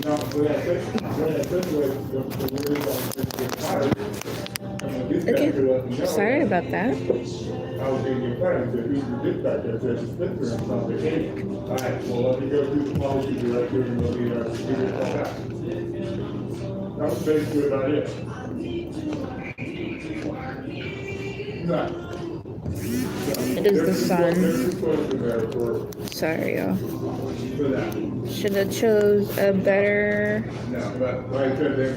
Okay, sorry about that. I was going to get fired because he's the dispatcher. I said, Spencer and something. Hey, all right, well, let me go through the policy director and we'll be give it all back. That was basically about it. No. It is the sun. Sorry, y'all. Should have chose a better. No, but like I said,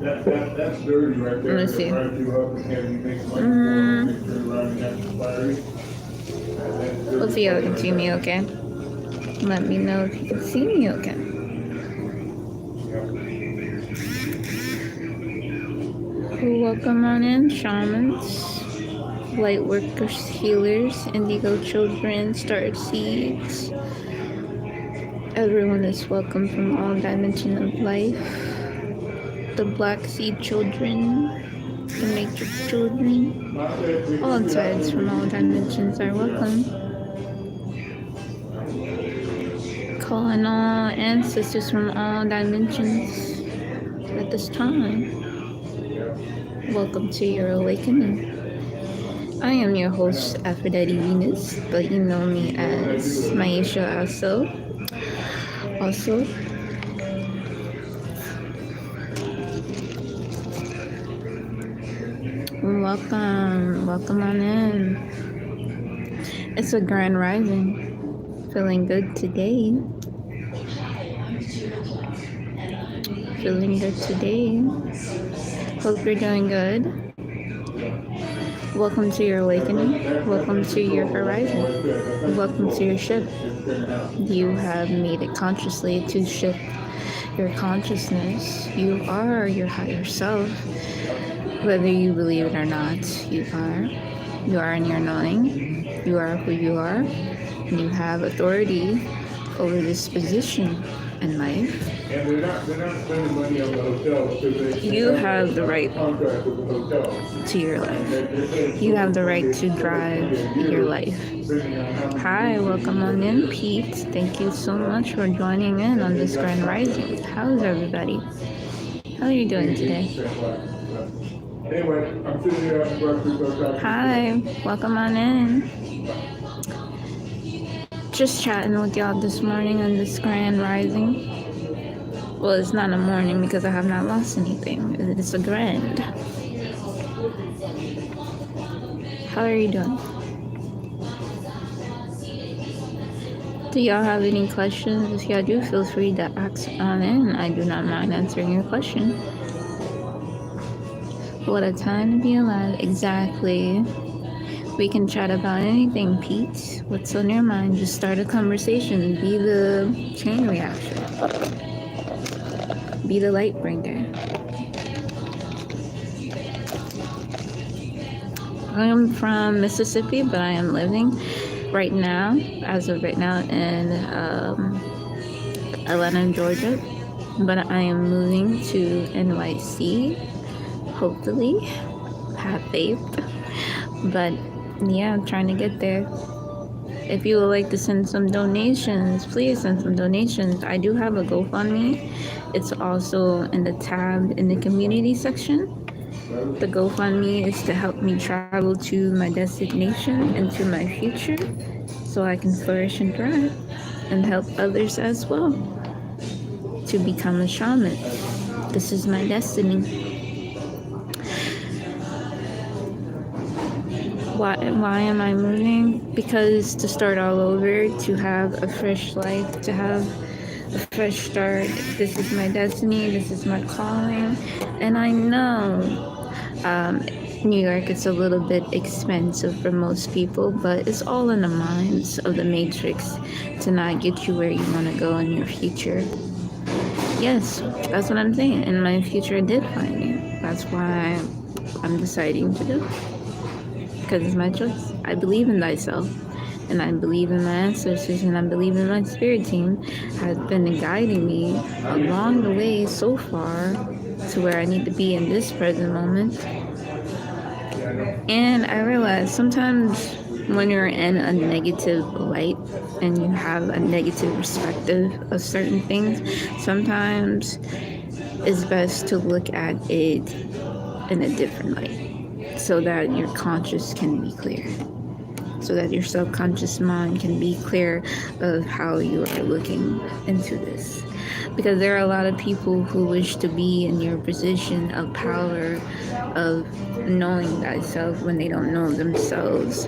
that's dirty right there. Let me see. Let's see how you can see me okay. Let me know if you can see me okay. Welcome on in, shamans, light workers, healers, indigo children, star seeds. Everyone is welcome from all dimensions of life. The black seed children, the matrix children, all sides from all dimensions are welcome. Calling all ancestors from all dimensions at this time. Welcome to your awakening. I am your host, Aphrodite Venus, but you know me as Maisha also. Welcome on in. It's a grand rising. Feeling good today. Hope you're doing good. Welcome to your awakening. Welcome to your horizon. Welcome to your shift. You have made it consciously to shift your consciousness. You are your higher self. Whether you believe it or not, you are. You are in your knowing. You are who you are. And you have authority over this position in life. And they're not spending money on the hotel. You have the right to your life. You have the right to drive your life. Hi, welcome on in, Pete. Thank you so much for joining in on this grand rising. How's everybody? How are you doing today? Anyway, I'm sitting here on breakfast. Hi, welcome on in. Just chatting with y'all this morning on this grand rising. Well, it's not a morning because I have not lost anything. It's a grand. How are you doing? Do y'all have any questions? If y'all do, feel free to ask on in. I do not mind answering your question. What a time to be alive. Exactly. We can chat about anything, Pete. What's on your mind? Just start a conversation. Be the chain reaction. Be the light bringer. I am from Mississippi, but I am living right now, as of right now, in Atlanta, Georgia. But I am moving to NYC. Hopefully, have faith. But yeah, I'm trying to get there. If you would like to send some donations, please send some donations. I do have a GoFundMe. It's also in the tab in the community section. The GoFundMe is to help me travel to my destination and to my future so I can flourish and thrive and help others as well to become a shaman. This is my destiny. Why am I moving? Because to start all over, to have a fresh life, to have a fresh start. This is my destiny. This is my calling. And I know New York is a little bit expensive for most people, but it's all in the minds of the matrix to not get you where you want to go in your future. Yes, that's what I'm saying. In my future, I did find me. That's why I'm deciding to do it. Because it's my choice. I believe in thyself, and I believe in my ancestors, and I believe in my spirit team has been guiding me along the way so far to where I need to be in this present moment. And I realize sometimes when you're in a negative light and you have a negative perspective of certain things, sometimes it's best to look at it in a different light so that your conscious can be clear, so that your subconscious mind can be clear of how you are looking into this. Because there are a lot of people who wish to be in your position of power, of knowing thyself when they don't know themselves.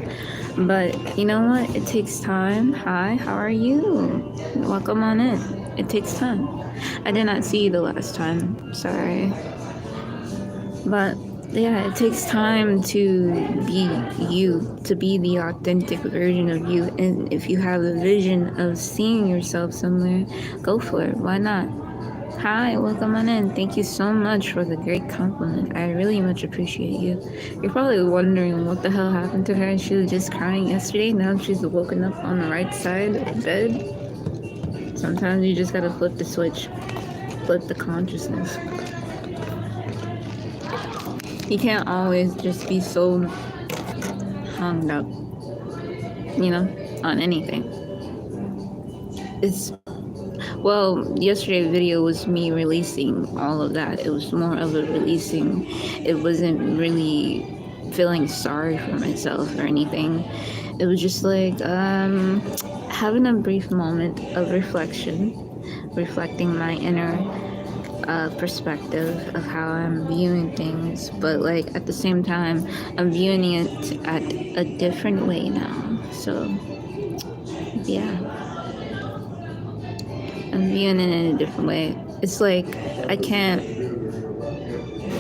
But you know what? It takes time. Hi, how are you? Welcome on in. It takes time. I did not see you the last time. Sorry. But yeah, it takes time to be you, to be the authentic version of you. And if you have a vision of seeing yourself somewhere, go for it. Why not? Hi, welcome on in. Thank you so much for the great compliment. I really much appreciate you. You're probably wondering what the hell happened to her. She was just crying yesterday. Now she's woken up on the right side of the bed. Sometimes you just gotta flip the switch, flip the consciousness. You can't always just be so hung up, on anything. Yesterday's video was me releasing all of that. It was more of a releasing. It wasn't really feeling sorry for myself or anything. It was just like having a brief moment of reflecting my inner perspective of how I'm viewing things, but like at the same time I'm viewing it at a different way now. So yeah, I'm viewing it in a different way. It's like I can't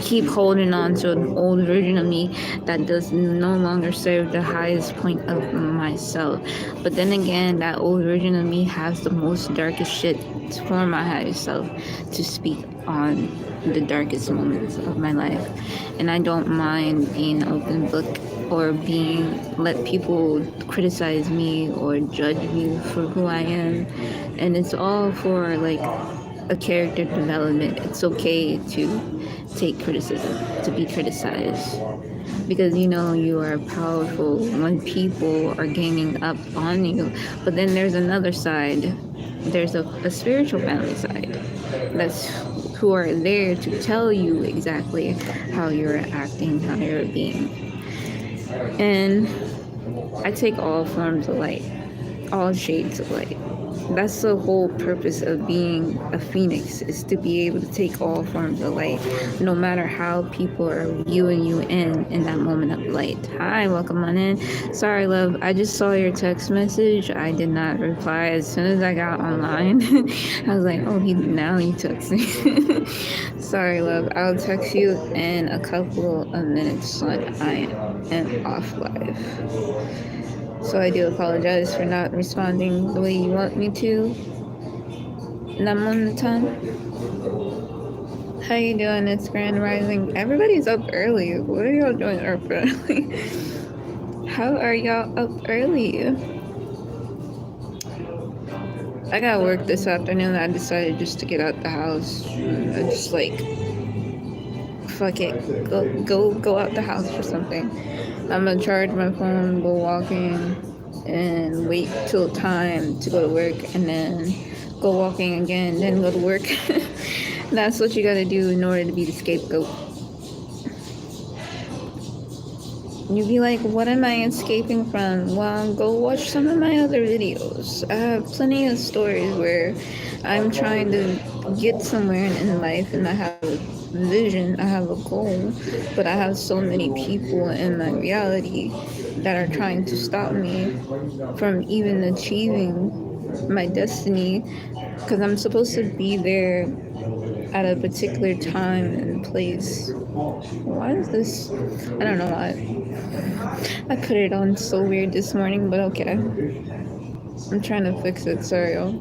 keep holding on to an old version of me that does no longer serve the highest point of myself. But then again, that old version of me has the most darkest shit for my higher self to speak on the darkest moments of my life. And I don't mind being an open book or let people criticize me or judge me for who I am. And it's all for like a character development. It's okay to take criticism, to be criticized, because you are powerful when people are gaining up on you. But then there's another side. There's a spiritual family side who are there to tell you exactly how you're acting, how you're being. And I take all forms of light, all shades of light. That's the whole purpose of being a phoenix, is to be able to take all forms of light, no matter how people are viewing you in that moment of light. Hi, welcome on in. Sorry, love, I just saw your text message. I did not reply as soon as I got online. I was like, oh, he texts me. Sorry, love, I'll text you in a couple of minutes when I am off live. So I do apologize for not responding the way you want me to. Namuntan. How you doing? It's Grand Rising. Everybody's up early. What are y'all doing up early? How are y'all up early? I got work this afternoon. I decided just to get out the house. I just like, fuck it. Go out the house for something. I'm gonna charge my phone, go walking, and wait till time to go to work, and then go walking again, then go to work. That's what you gotta do in order to be the scapegoat. You'd be like, what am I escaping from? Well, go watch some of my other videos. I have plenty of stories where I'm trying to get somewhere in life, and I have a vision, I have a goal, but I have so many people in my reality that are trying to stop me from even achieving my destiny, because I'm supposed to be there at a particular time and place. Why is this? I don't know why. I put it on so weird this morning, but okay. I'm trying to fix it, sorry y'all.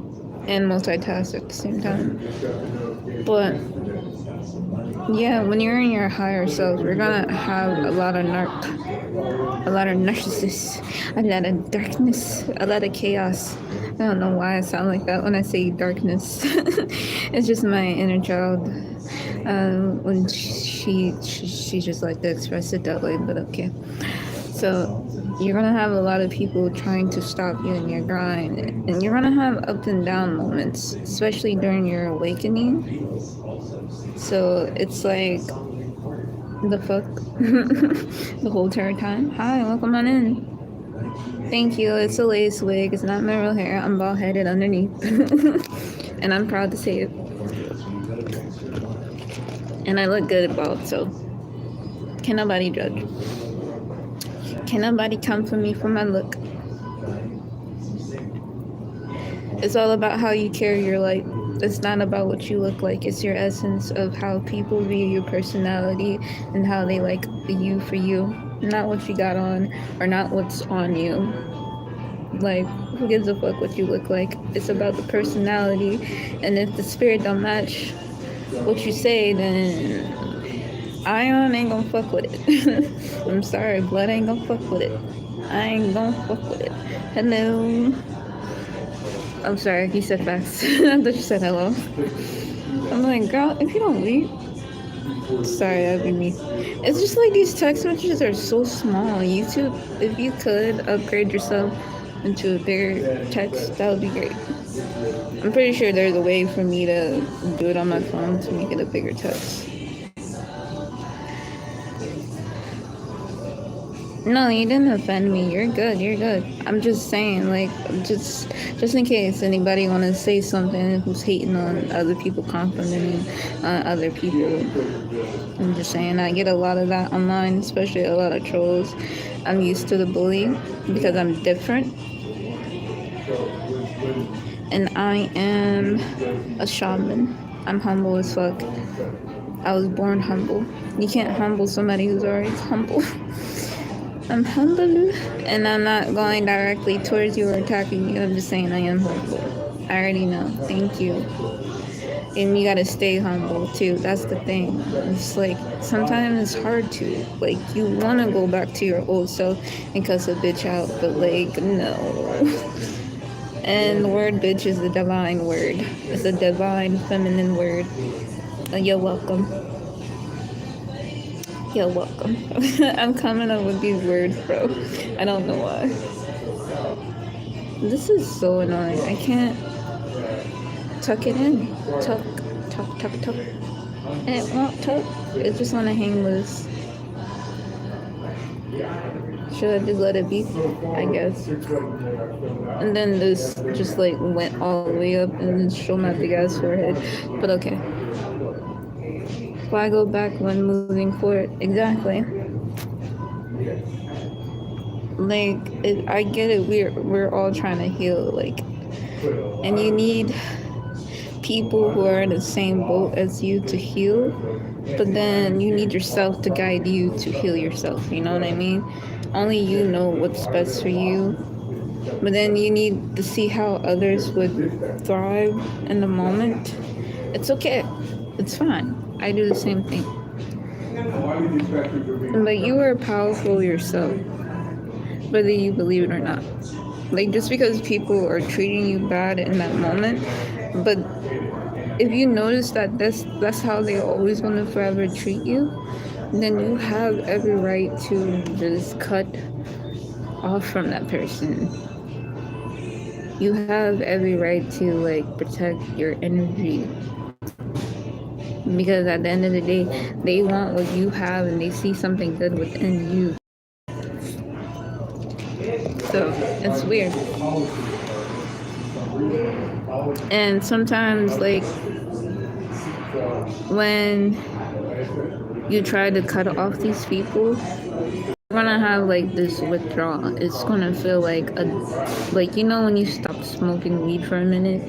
And multitask at the same time. But yeah, when you're in your higher self, you're gonna have a lot of narcissists, a lot of darkness, a lot of chaos. I don't know why I sound like that when I say darkness. It's just my inner child. When she just like to express it that way, but okay. So you're gonna have a lot of people trying to stop you in your grind, and you're gonna have up and down moments, especially during your awakening. So it's like, the fuck, the whole entire time. Hi, welcome on in. Thank you. It's a lace wig. It's not my real hair. I'm bald headed underneath, and I'm proud to say it. And I look good bald, so can nobody judge. Can nobody come for me for my look. It's all about how you carry your light. It's not about what you look like. It's your essence of how people view your personality and how they like you for you. Not what you got on or not what's on you. Like, who gives a fuck what you look like? It's about the personality. And if the spirit don't match what you say, then ion ain't gonna fuck with it. I'm sorry, blood ain't gonna fuck with it. I ain't gonna fuck with it. Hello. I'm sorry, you said facts. I thought you said hello. I'm like, girl, if you don't leave. Sorry, that'd be me. It's just like these text messages are so small. YouTube, if you could upgrade yourself into a bigger text, that would be great. I'm pretty sure there's a way for me to do it on my phone to make it a bigger text. No, you didn't offend me. You're good. You're good. I'm just saying, like, just in case anybody want to say something who's hating on other people, complimenting other people. I'm just saying, I get a lot of that online, especially a lot of trolls. I'm used to the bullying because I'm different. And I am a shaman. I'm humble as fuck. I was born humble. You can't humble somebody who's already humble. I'm humble, and I'm not going directly towards you or attacking you. I'm just saying I am humble. I already know. Thank you. And you gotta stay humble too. That's the thing. It's like sometimes it's hard to. Like, you wanna go back to your old self and cuss a bitch out, but like, no. And the word bitch is a divine word. It's a divine feminine word. You're welcome. You're welcome. I'm coming up with these words, bro. I don't know why. This is so annoying. I can't tuck it in. Tuck. And it won't tuck. It just want to hang loose. Should I just let it be? I guess. And then this just like went all the way up and then showed my big ass forehead. But okay. Why go back when moving forward? Exactly. Like, I get it. We're all trying to heal, like, and you need people who are in the same boat as you to heal. But then you need yourself to guide you to heal yourself. You know what I mean? Only you know what's best for you. But then you need to see how others would thrive in the moment. It's okay. It's fine. I do the same thing. But you are powerful yourself, whether you believe it or not. Like, just because people are treating you bad in that moment, but if you notice that that's how they're always going to forever treat you, then you have every right to just cut off from that person. You have every right to, like, protect your energy. Because at the end of the day, they want what you have and they see something good within you. So it's weird. And sometimes, like, when you try to cut off these people, you're gonna have like this withdrawal. It's gonna feel like you know when you stop smoking weed for a minute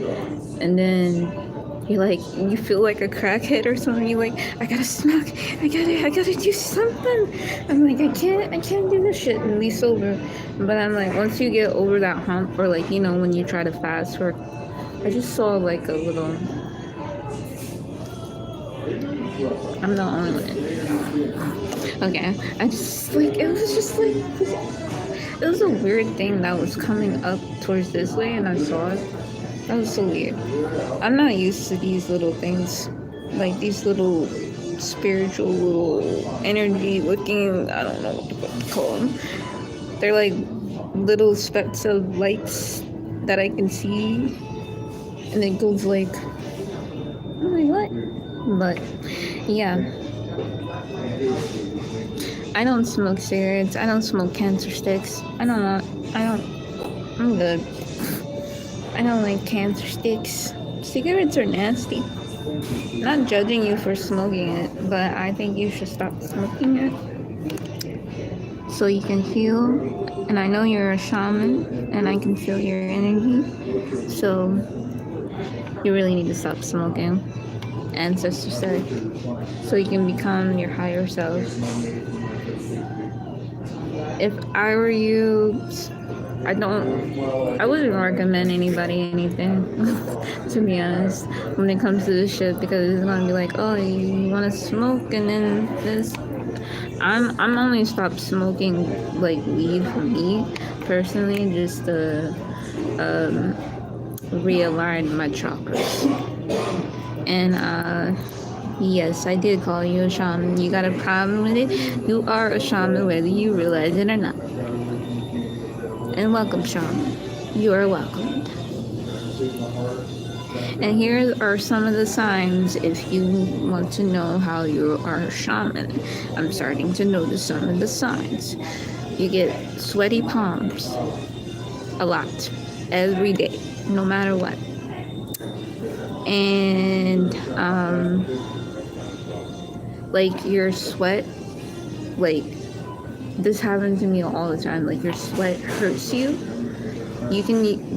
and then you feel like a crackhead or something. You're like, I gotta smoke. I gotta do something. I'm like, I can't do this shit and be sober. But I'm like, once you get over that hump, or like, you know, when you try to fast for, I just saw like a little. I'm the only one. Okay, I just like it was a weird thing that was coming up towards this way, and I saw it. That was so weird. I'm not used to these little things, like these little spiritual, little energy looking, I don't know what the fuck to call them. They're like little specks of lights that I can see, and it goes like, I'm like, what? But yeah, I don't smoke cigarettes. I don't smoke cancer sticks. I'm good. I don't like cancer sticks. Cigarettes are nasty. Not judging you for smoking it, but I think you should stop smoking it so you can feel. And I know you're a shaman, and I can feel your energy. So you really need to stop smoking. Ancestors said, so you can become your higher self. If I were you, I wouldn't recommend anybody anything, to be honest, when it comes to this shit, because it's gonna be like, oh, you wanna smoke, and then this. I'm only stopped smoking like weed for me personally, just to realign my chakras. And yes, I did call you a shaman. You got a problem with it? You are a shaman whether you realize it or not. And welcome, shaman. You are welcomed. And here are some of the signs if you want to know how you are a shaman. I'm starting to notice some of the signs. You get sweaty palms a lot, every day, no matter what. And like your sweat, like this happens to me all the time, like your sweat hurts you.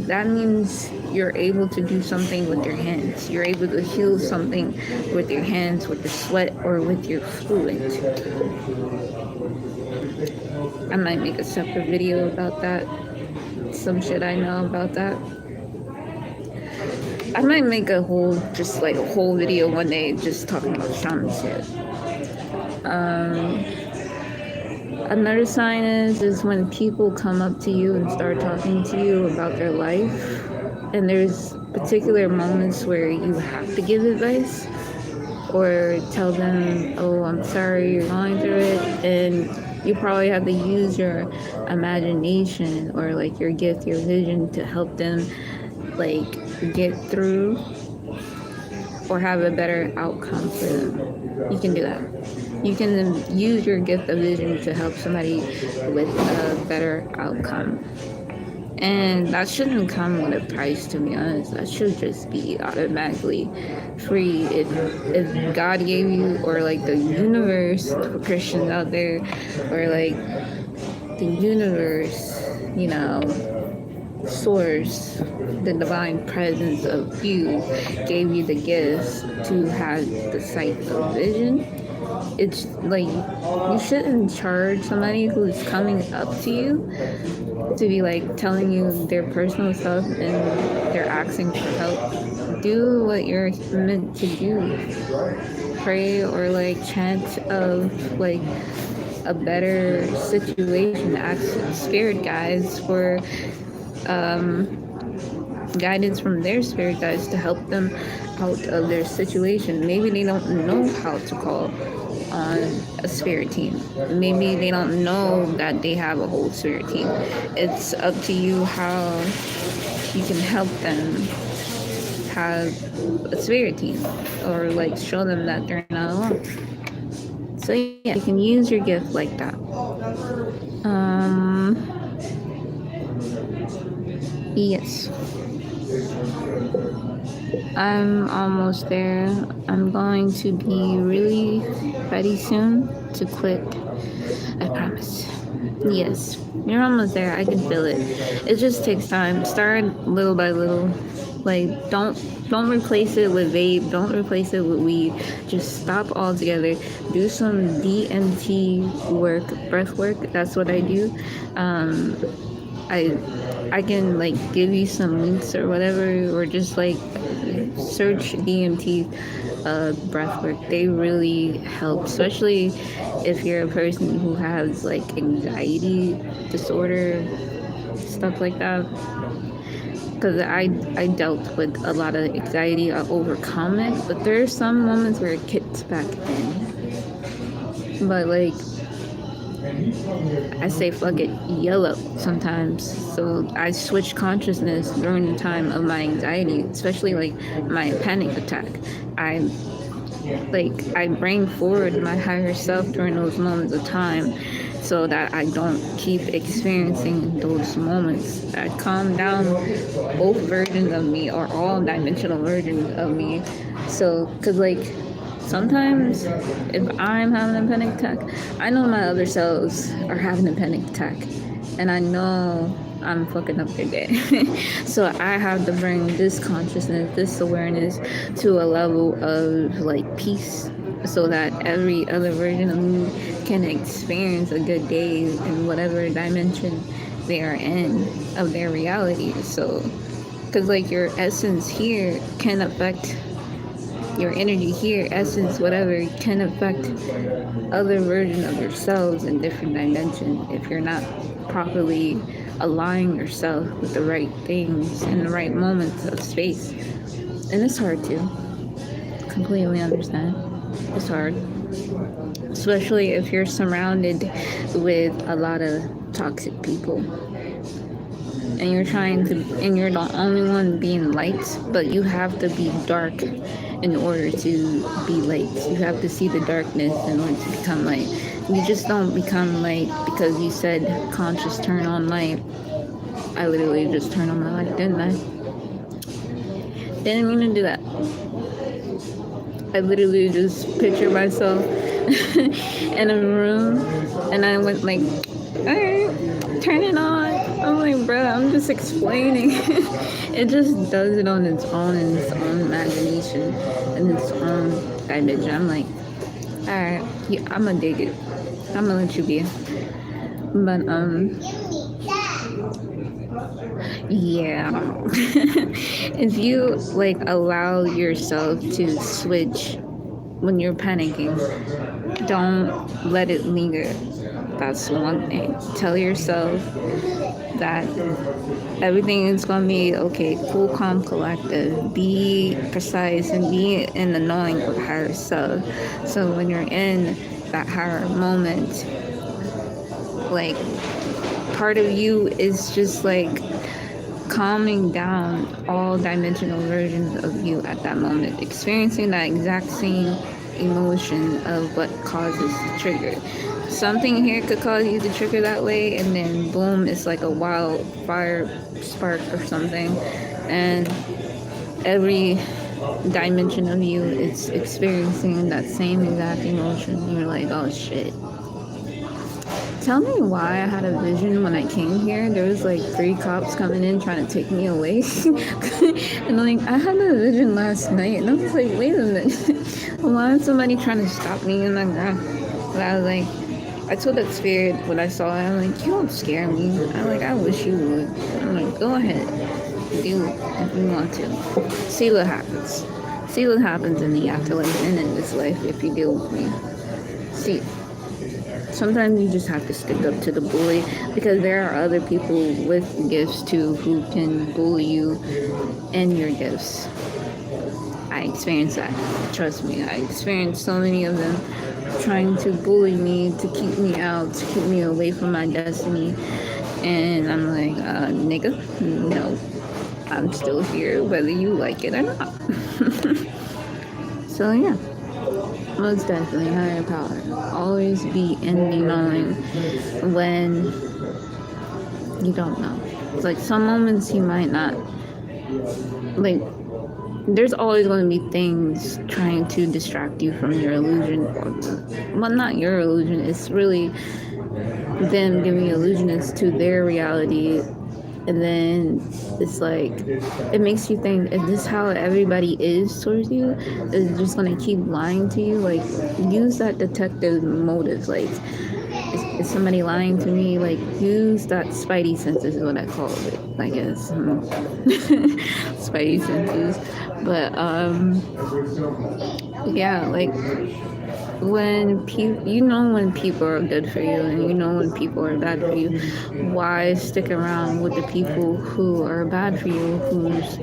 That means you're able to do something with your hands. You're able to heal something with your hands, with your sweat, or with your fluid. I might make a separate video about that. Some shit I know about that. I might make a whole video one day just talking about shaman shit. Another sign is when people come up to you and start talking to you about their life, and there's particular moments where you have to give advice or tell them, oh, I'm sorry you're going through it, and you probably have to use your imagination or like your gift, your vision to help them like get through or have a better outcome for them. You can do that. You can use your gift of vision to help somebody with a better outcome. And that shouldn't come with a price, to be honest. That should just be automatically free. If God gave you, or like the universe, for Christians out there, or like the universe, you know, source, the divine presence of you gave you the gifts to have the sight of vision. It's like you shouldn't charge somebody who's coming up to you to be like telling you their personal stuff and they're asking for help. Do what you're meant to do. Pray or like chant of like a better situation. Ask spirit guides for guidance from their spirit guides to help them out of their situation. Maybe they don't know how to call on a spirit team. Maybe they don't know that they have a whole spirit team. It's up to you how you can help them have a spirit team, or like show them that they're not alone. So yeah, you can use your gift like that. Yes. I'm almost there. I'm going to be really ready soon to quit. I promise. Yes, you're almost there. I can feel it. It just takes time. Start little by little. Like, don't replace it with vape. Don't replace it with weed. Just stop altogether. Do some DMT work, breath work. That's what I do. I can like give you some links or whatever, or just like search DMT breath work. They really help, especially if you're a person who has like anxiety disorder, stuff like that. Because I dealt with a lot of anxiety. I overcome it, but there's some moments where it kicks back in. But like I say fuck it, yellow sometimes. So I switch consciousness during the time of my anxiety, especially like my panic attack. I I bring forward my higher self during those moments of time so that I don't keep experiencing those moments. I calm down both versions of me or all dimensional versions of me. So, because sometimes if I'm having a panic attack, I know my other selves are having a panic attack. And I know I'm fucking up their day. So I have to bring this consciousness, this awareness to a level of peace so that every other version of me can experience a good day in whatever dimension they are in of their reality. So, because your essence here can affect your energy here, essence, whatever, can affect other versions of yourselves in different dimensions if you're not properly aligning yourself with the right things in the right moments of space. And it's hard to completely understand. It's hard, especially if you're surrounded with a lot of toxic people and you're you're the only one being light, but you have to be dark in order to be light. You have to see the darkness in order to become light. You just don't become light because you said conscious turn on light. I literally just turned on my light, didn't I? Didn't mean to do that. I literally just pictured myself in a room and I went alright, turn it on. I'm like, bro, I'm just explaining. It just does it on its own in its own imagination and its own dimension. I'm like, alright, yeah, I'm gonna dig it. I'm gonna let you be. But yeah. If you allow yourself to switch when you're panicking, don't let it linger. That's one thing. Tell yourself that everything is going to be okay, cool, calm, collective. Be precise and be in the knowing of higher self. So when you're in that higher moment, part of you is just calming down all dimensional versions of you at that moment, experiencing that exact same emotion of what causes the trigger. Something here could cause you to trigger that way, and then boom, it's like a wildfire spark or something, and every dimension of you is experiencing that same exact emotion. You're like, oh shit. Tell me why I had a vision when I came here. There was 3 cops coming in trying to take me away. And I had a vision last night and I was like, wait a minute. Why is somebody trying to stop me in the ground? But I was I told that spirit when I saw it, I'm you don't scare me. I'm I wish you would. I'm go ahead. Do it if you want to. See what happens. See what happens in the afterlife and in this life if you deal with me. See. Sometimes you just have to stick up to the bully because there are other people with gifts too who can bully you and your gifts. I experienced that. Trust me, I experienced so many of them trying to bully me, to keep me out, to keep me away from my destiny. And I'm nigga, no. I'm still here whether you like it or not. So yeah. Most definitely, higher power. Always be in the knowing when you don't know. It's some moments you might not. There's always going to be things trying to distract you from your illusion. Well, not your illusion. It's really them giving you illusions to their reality. And then it's it makes you think, is this how everybody is towards you? Is just going to keep lying to you? Use that detective motive. Is somebody lying to me? Use that spidey senses is what I call it, I guess. Spidey senses. But, yeah, when people, when people are good for you, and when people are bad for you, why stick around with the people who are bad for you, who's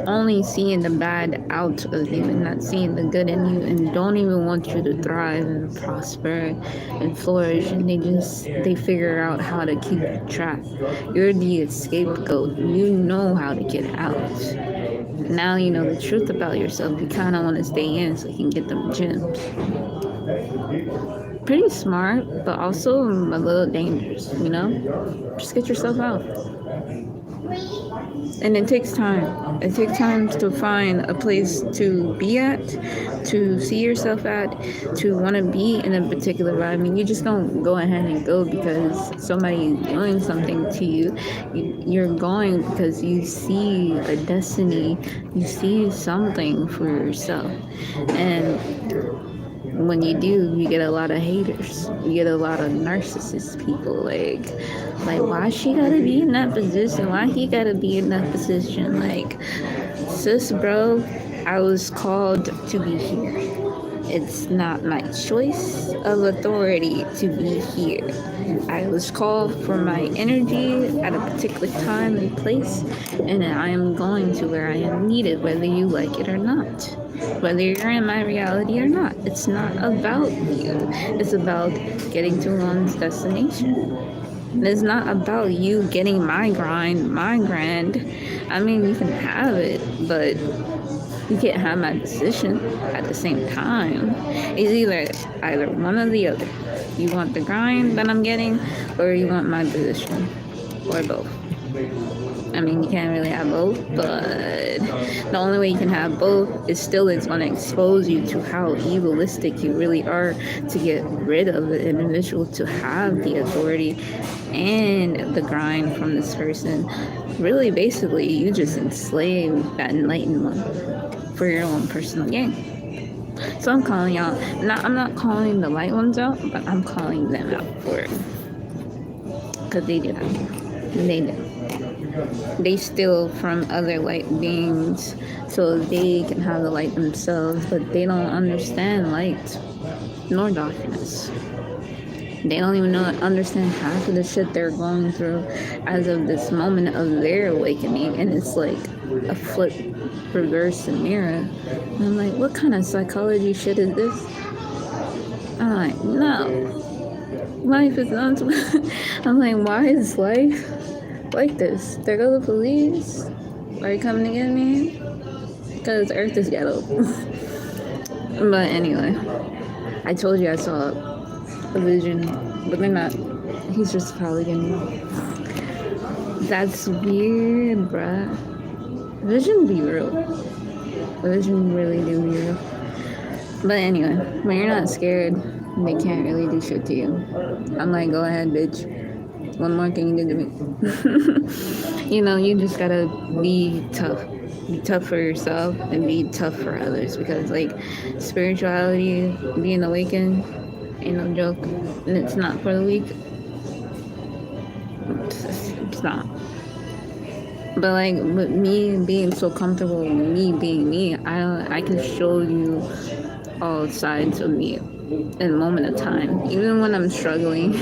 only seeing the bad out of you and not seeing the good in you, and don't even want you to thrive and prosper and flourish, and they figure out how to keep you trapped. You're the scapegoat. You know how to get out. Now you know the truth about yourself. You kind of want to stay in so you can get them gems. Pretty smart, but also a little dangerous, Just get yourself out. And it takes time. It takes time to find a place to be at, to see yourself at, to want to be in a particular vibe. I mean, you just don't go ahead and go because somebody's doing something to you. You're going because you see a destiny, you see something for yourself. And when you do, you get a lot of haters. You get a lot of narcissist people. Like why she gotta be in that position? Why he gotta be in that position? Like, sis, bro, I was called to be here. It's not my choice of authority to be here. I was called for my energy at a particular time and place, and I am going to where I am needed, whether you like it or not. Whether you're in my reality or not. It's not about you. It's about getting to one's destination. It's not about you getting my grind, my grand. I mean, you can have it, but you can't have my position at the same time. It's either one or the other. You want the grind that I'm getting, or you want my position, or both. I mean, you can't really have both, but the only way you can have both is still it's going to expose you to how evilistic you really are to get rid of the individual, to have the authority and the grind from this person. Really, basically, you just enslave that enlightened one for your own personal gain. So I'm calling y'all, I'm not calling the light ones out, but I'm calling them out for it. Because they do that. They do. They steal from other light beings so they can have the light themselves, but they don't understand light nor darkness. They don't even understand half of the shit they're going through as of this moment of their awakening, and it's like a flip, reverse, and mirror. And I'm like, what kind of psychology shit is this? I'm like, no. Life is not. I'm like, why is life like this? There go the police. Are you coming to get me? Because Earth is ghetto. But anyway, I told you I saw a vision, but they're not. He's just probably getting. That's weird, bruh. Visions be real. Visions really do be real. But anyway, when you're not scared, they can't really do shit to you. I'm like, go ahead, bitch. What more can you do to me? You just gotta be tough. Be tough for yourself and be tough for others, because like spirituality, being awakened, ain't no joke, and it's not for the weak. It's not. But like with me being so comfortable with me being me, I can show you all sides of me in a moment of time, even when I'm struggling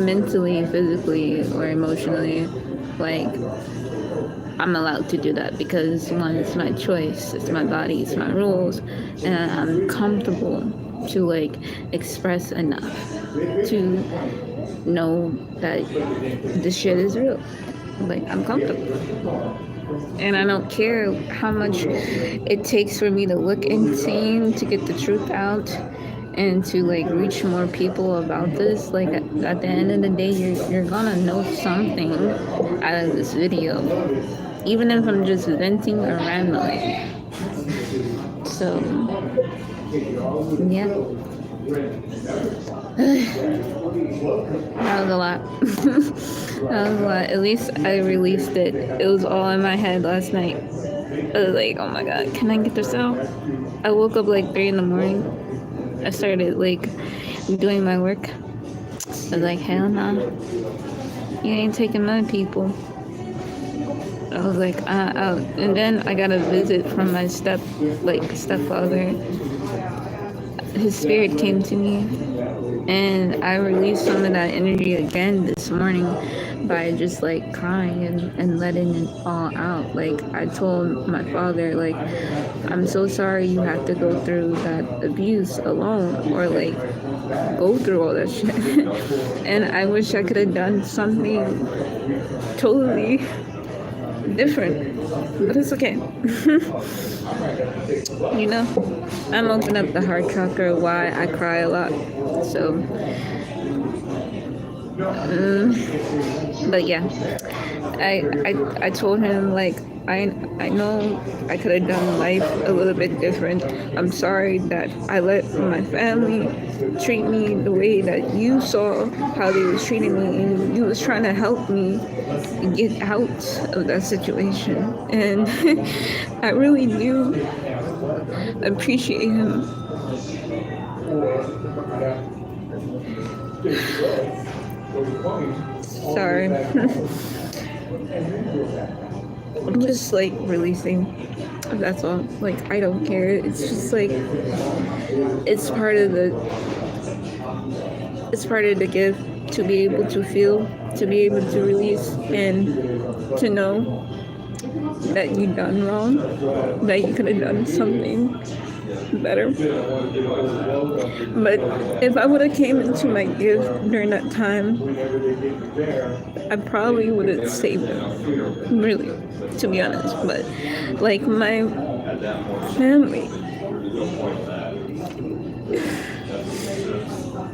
mentally, physically, or emotionally. Like, I'm allowed to do that because one, it's my choice, it's my body, it's my rules, and I'm comfortable to like express enough to know that this shit is real. Like, I'm comfortable. And I don't care how much it takes for me to look insane to get the truth out and to like reach more people about this. Like at the end of the day, you're gonna know something out of this video, even if I'm just venting or rambling. So yeah. That was a lot. That was a lot. At least I released it. It was all in my head last night. I was like, oh my god, can I get this out? I woke up like 3 a.m. I started like doing my work. I was like, hell no. You ain't taking my people. I was like, out. And then I got a visit from my stepfather. his spirit came to me, and I released some of that energy again this morning by just like crying and letting it all out. Like I told my father, like, I'm so sorry you have to go through that abuse alone, or like go through all that shit. And I wish I could have done something totally different, but it's okay. You know, I'm opening up the heart chakra, why I cry a lot. So but yeah, I told him, like, I know I could have done life a little bit different. I'm sorry that I let my family treat me the way that you saw how they was treating me, and you was trying to help me get out of that situation. And I really do appreciate him. Sorry. I'm just like releasing. That's all. Like, I don't care. It's just like it's part of the gift to be able to feel, to be able to release, and to know that you done wrong, that you could have done something better. But if I would have came into my gift during that time, I probably would have saved him, really, to be honest. But like my family,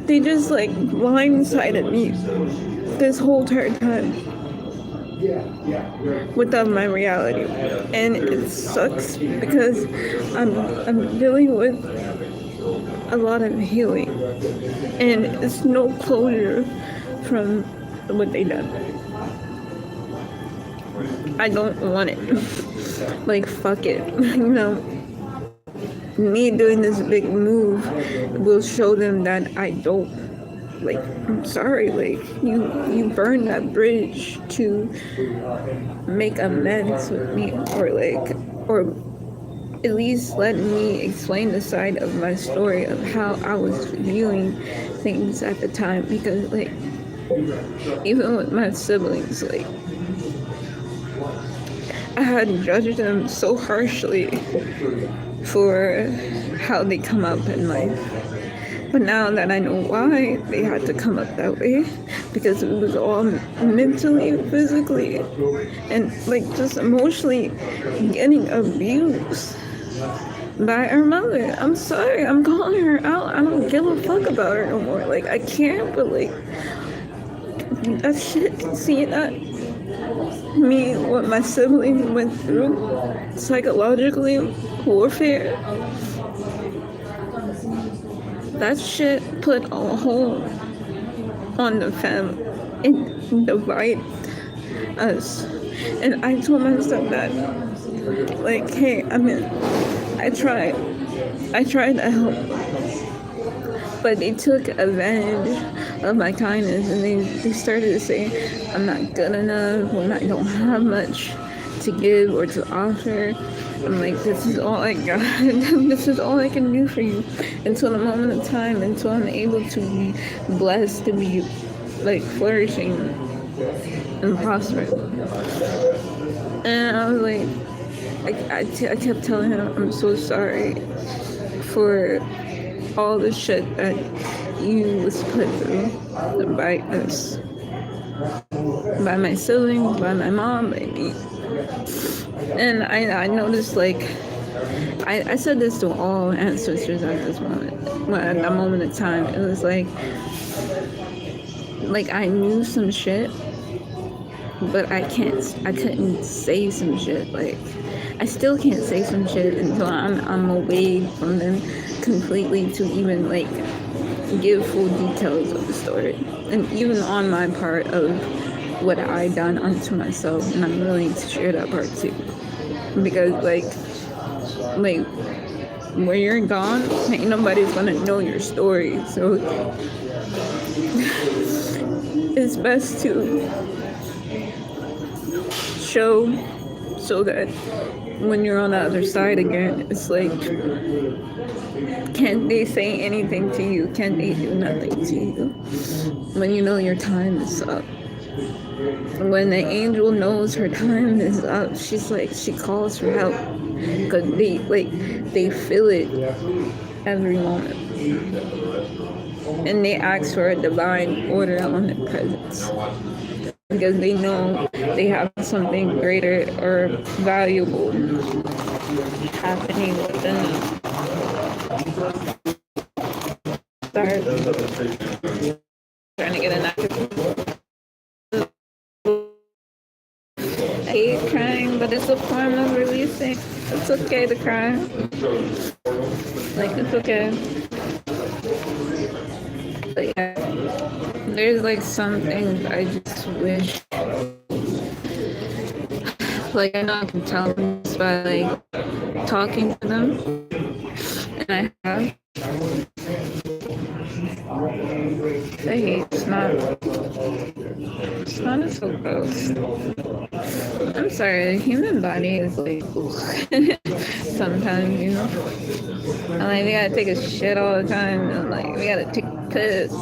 they just like blindsided me this whole entire time without my reality, and it sucks because I'm dealing with a lot of healing, and it's no closure from what they done. I don't want it. Like, fuck it. You know, me doing this big move will show them that I don't. Like, I'm sorry, like, you burned that bridge to make amends with me, or at least let me explain the side of my story of how I was viewing things at the time. Because, like, even with my siblings, like, I had judged them so harshly for how they come up in life. But now that I know why they had to come up that way, because it was all mentally, physically, and like just emotionally getting abused by her mother. I'm sorry, I'm calling her out. I don't give a fuck about her no more. Like, I can't, but like, that shit, seeing that, me, what my siblings went through, psychologically, warfare, that shit put a hole on the family and divide us. And I told myself that, like, hey, I mean, I tried to help, but they took advantage of my kindness, and they started to say I'm not good enough, or I don't have much to give or to offer. I'm like, this is all I got. This is all I can do for you until the moment of time, until I'm able to be blessed, to be like flourishing and prospering. And I was like, I kept telling him, I'm so sorry for all the shit that you was put through by us, by my siblings, by my mom, by me. And I noticed, like, I said this to all ancestors at this moment, at that moment of time. It was like I knew some shit, but I couldn't say some shit. Like, I still can't say some shit until I'm away from them completely to even like give full details of the story, and even on my part of what I done unto myself. And I'm willing to share that part too, because like when you're gone, ain't nobody's gonna know your story. So it's best to show so that when you're on the other side again, it's like, can't they say anything to you? Can't they do nothing to you? When you know your time is up. When the angel knows her time is up, she's like, she calls for help. Because they feel it every moment. And they ask for a divine order on their presence. Because they know they have something greater or valuable happening within them. Sorry. Trying to get an active. I hate crying, but it's a form of releasing. It's okay to cry. Like, it's okay. But yeah, there's like some things I just wish. Like, I know I can tell them just by like talking to them. And I have. I hate snot. Snot is so gross. I'm sorry, the human body is like sometimes, you know. I'm like, we gotta take a shit all the time. And like, we gotta take a piss.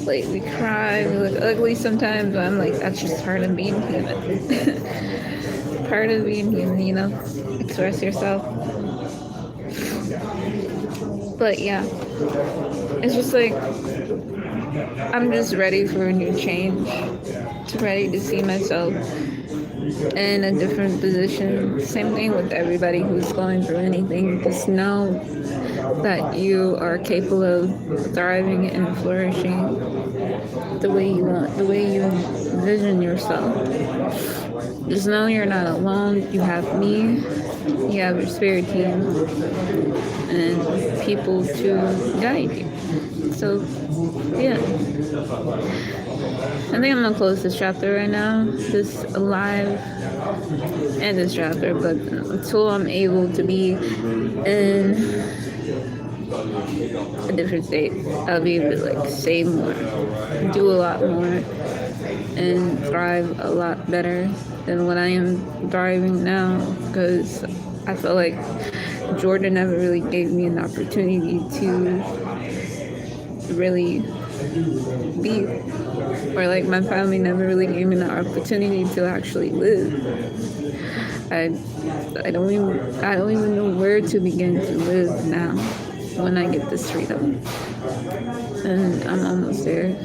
Like, we cry, we look ugly sometimes, but I'm like, that's just part of being human. Part of being human, you know. Express yourself. But yeah, it's just like, I'm just ready for a new change. Just ready to see myself in a different position. Same thing with everybody who's going through anything. Just know that you are capable of thriving and flourishing the way you want, the way you envision yourself. Just know you're not alone. You have me, you have your spirit team, and people to guide you. So, yeah. I think I'm gonna close this chapter right now. This alive and this chapter, but until I'm able to be in a different state, I'll be able to like say more, do a lot more, and thrive a lot better than what I am thriving now. Because I feel like Jordan never really gave me an opportunity to really be, or like my family never really gave me the opportunity to actually live. I don't even know where to begin to live now when I get this freedom. And I'm almost there.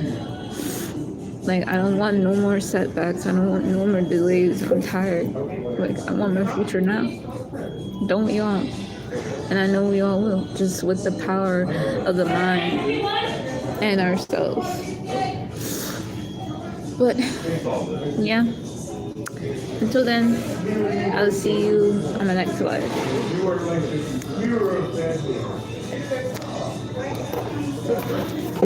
Like, I don't want no more setbacks. I don't want no more delays. I'm tired. Like, I want my future now. Don't we all? And I know we all will, just with the power of the mind and ourselves. But yeah, until then, I'll see you on the next live.